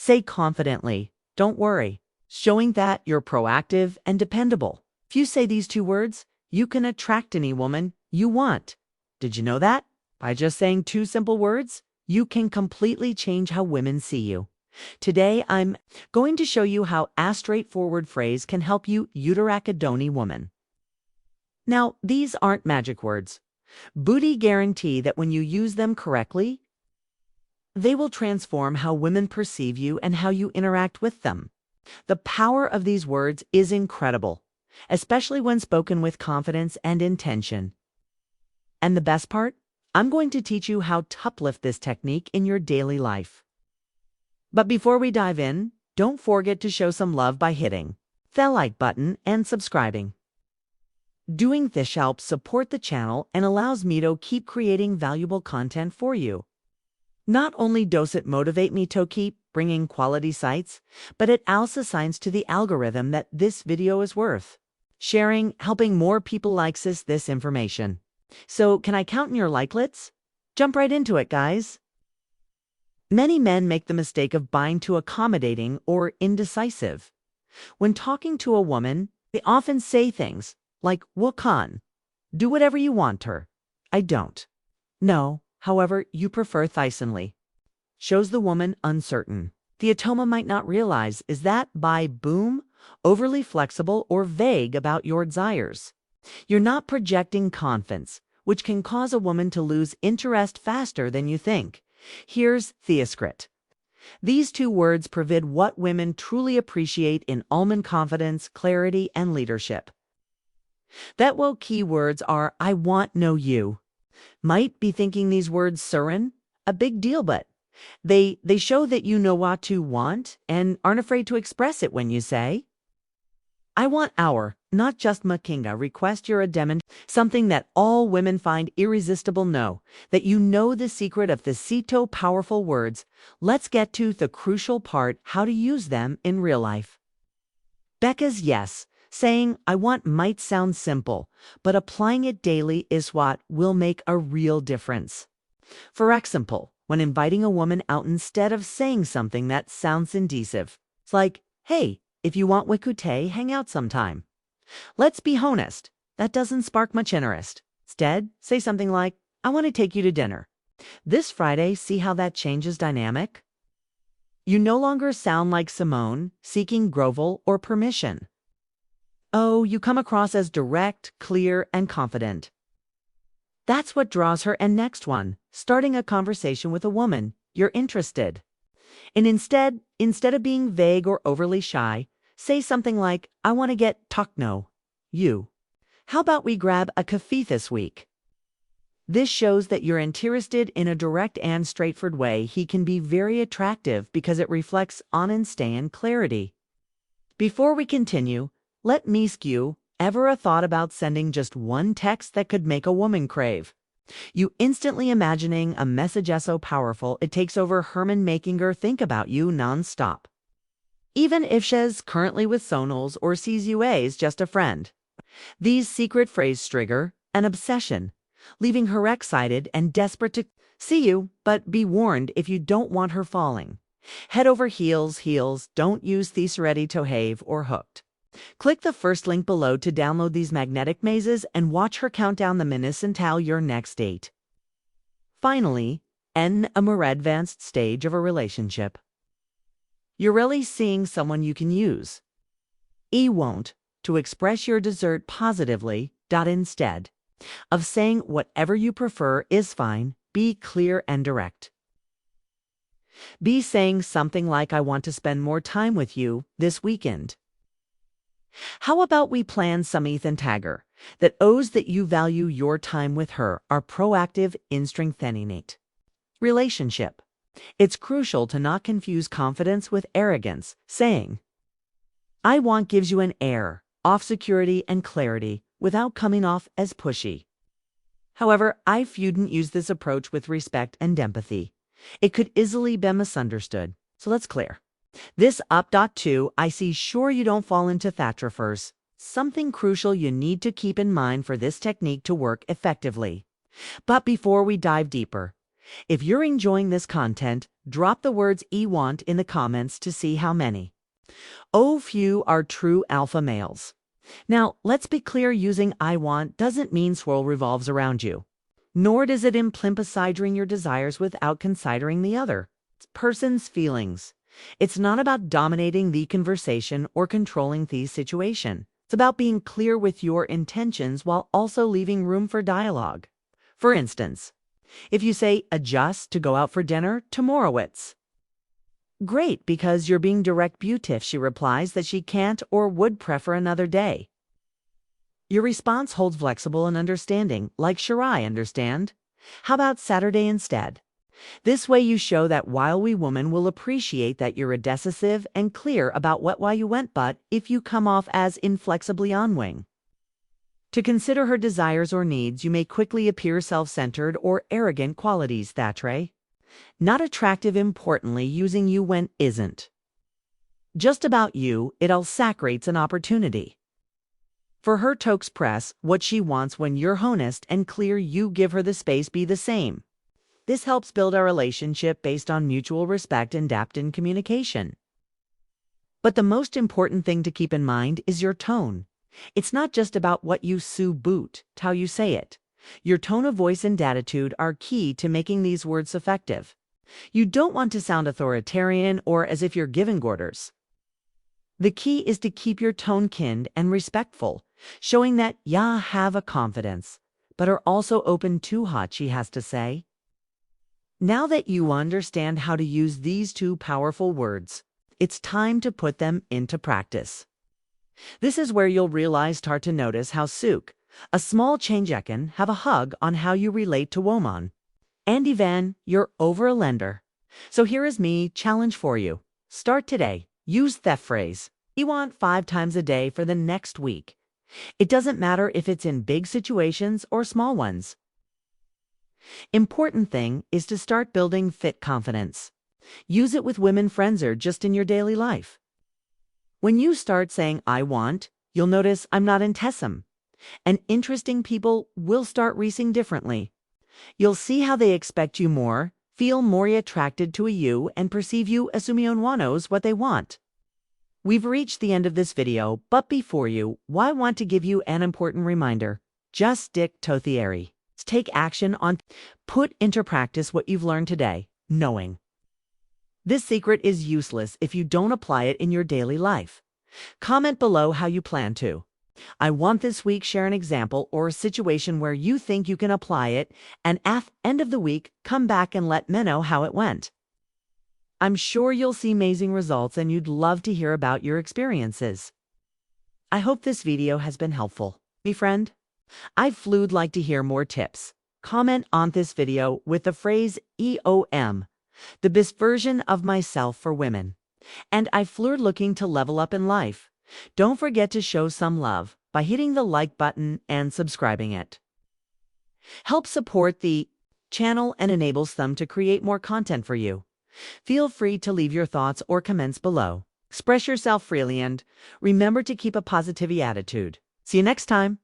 Say confidently, "Don't worry," showing that you're proactive and dependable. If you say these two words, you can attract any woman you want. Did you know that? By just saying two simple words, you can completely change how women see you. Today, I'm going to show you how a straightforward phrase can help you uteract a donny woman. Now, these aren't magic words. Booty guarantee that when you use them correctly, they will transform how women perceive you and how you interact with them. The power of these words is incredible, especially when spoken with confidence and intention. And the best part? I'm going to teach you how to uplift this technique in your daily life. But before we dive in, don't forget to show some love by hitting the like button and subscribing. Doing this helps support the channel and allows me to keep creating valuable content for you. Not only does it motivate me to keep bringing quality sites, but it also signs to the algorithm that this video is worth sharing, helping more people access this information. So can I count on your likelets? Jump right into it, guys. Many men make the mistake of being too accommodating or indecisive. When talking to a woman, they often say things like, "Well, con, do whatever you want her." I don't. No, however, you prefer thisonly. Shows the woman uncertain. The atoma might not realize is that by boom, overly flexible or vague about your desires. You're not projecting confidence, which can cause a woman to lose interest faster than you think. Here's theoscrit. These two words provide what women truly appreciate in almond confidence, clarity, and leadership. That well keywords are "I want no you." Might be thinking these words Surin, a big deal, but they show that you know what to want and aren't afraid to express it when you say, "I want our," not just Makinga, request your addendum, something that all women find irresistible. Know that you know the secret of the Cito powerful words. Let's get to the crucial part, how to use them in real life. Becca's yes. Saying "I want" might sound simple, but applying it daily is what will make a real difference. For example, when inviting a woman out, instead of saying something that sounds indecisive, it's like, "Hey, if you want wikute, hang out sometime." Let's be honest, that doesn't spark much interest. Instead, say something like, "I want to take you to dinner this Friday." See how that changes dynamic? You no longer sound like Simone seeking grovel or permission. Oh, you come across as direct, clear, and confident. That's what draws her. And next one, starting a conversation with a woman you're interested. And instead of being vague or overly shy, say something like, "I want to get to know you. How about we grab a coffee this week?" This shows that you're interested in a direct and straightforward way. He can be very attractive because it reflects honesty and clarity. Before we continue, let me ask you, ever a thought about sending just one text that could make a woman crave? You instantly imagining a message so powerful it takes over Herman, making her think about you non-stop. Even if she's currently with Sonols or sees you as just a friend. These secret phrases trigger an obsession, leaving her excited and desperate to see you, but be warned if you don't want her falling. Head over heels, don't use Thesaureti to have or hooked. Click the first link below to download these magnetic mazes and watch her count down the minutes until your next date. Finally, in a more advanced stage of a relationship, you're really seeing someone you can use. Won't to express your desert positively. Instead of saying whatever you prefer is fine, be clear and direct. Be saying something like, "I want to spend more time with you this weekend. How about we plan some Ethan Tagger that owes that you value your time with her, are proactive in strengthening it." Relationship. It's crucial to not confuse confidence with arrogance. Saying, "I want" gives you an air of security and clarity without coming off as pushy. However, I wouldn't use this approach with respect and empathy. It could easily be misunderstood. So let's clear this up. 2. I see sure you don't fall into thatchers. Something crucial you need to keep in mind for this technique to work effectively. But before we dive deeper, if you're enjoying this content, Drop the words "I want" in the comments to see how many. Oh, few are true alpha males. Now, let's be clear, using "I want" doesn't mean swirl revolves around you. Nor does it imply considering your desires without considering the other person's feelings. It's not about dominating the conversation or controlling the situation. It's about being clear with your intentions while also leaving room for dialogue. For instance, if you say "adjust to go out for dinner tomorrow," it's great because you're being direct. But if she replies that she can't or would prefer another day, your response holds flexible and understanding, like "Sure, I understand. How about Saturday instead?" This way you show that while we women will appreciate that you're decisive and clear about why you went, but if you come off as inflexibly unwilling to consider her desires or needs, you may quickly appear self-centered or arrogant, qualities that are not attractive. Importantly, using "you" when isn't just about you, it all sacrates an opportunity for her to express what she wants. When you're honest and clear, you give her the space be the same. This helps build a relationship based on mutual respect and depth in communication. But the most important thing to keep in mind is your tone. It's not just about what you boot, how you say it. Your tone of voice and attitude are key to making these words effective. You don't want to sound authoritarian or as if you're giving orders. The key is to keep your tone kind and respectful, showing that you have a confidence, but are also open to what she has to say. Now that you understand how to use these two powerful words, it's time to put them into practice. This is where you'll start to notice how a small change can have a hug on how you relate to woman. And even you're over a lender. So here is me challenge for you. Start today. Use that phrase. You want 5 times a day for the next week. It doesn't matter if it's in big situations or small ones. Important thing is to start building fit confidence. Use it with women friends or just in your daily life. When you start saying "I want," you'll notice I'm not intessum. And interesting people will start reacting differently. You'll see how they expect you more, feel more attracted to you, and perceive you as someone knows what they want. We've reached the end of this video, but before I want to give you an important reminder. Just stick to theory. Take action on, put into practice what you've learned today, knowing this secret is useless if you don't apply it in your daily life. Comment below how you plan to. I want this week share an example or a situation where you think you can apply it, and at the end of the week, come back and let me know how it went. I'm sure you'll see amazing results and you'd love to hear about your experiences. I hope this video has been helpful. Me friend, I'd like to hear more tips. Comment on this video with the phrase EOM, the best version of myself for women. And I've looking to level up in life. Don't forget to show some love by hitting the like button and subscribing it. Help support the channel and enables them to create more content for you. Feel free to leave your thoughts or comments below. Express yourself freely and remember to keep a positive attitude. See you next time.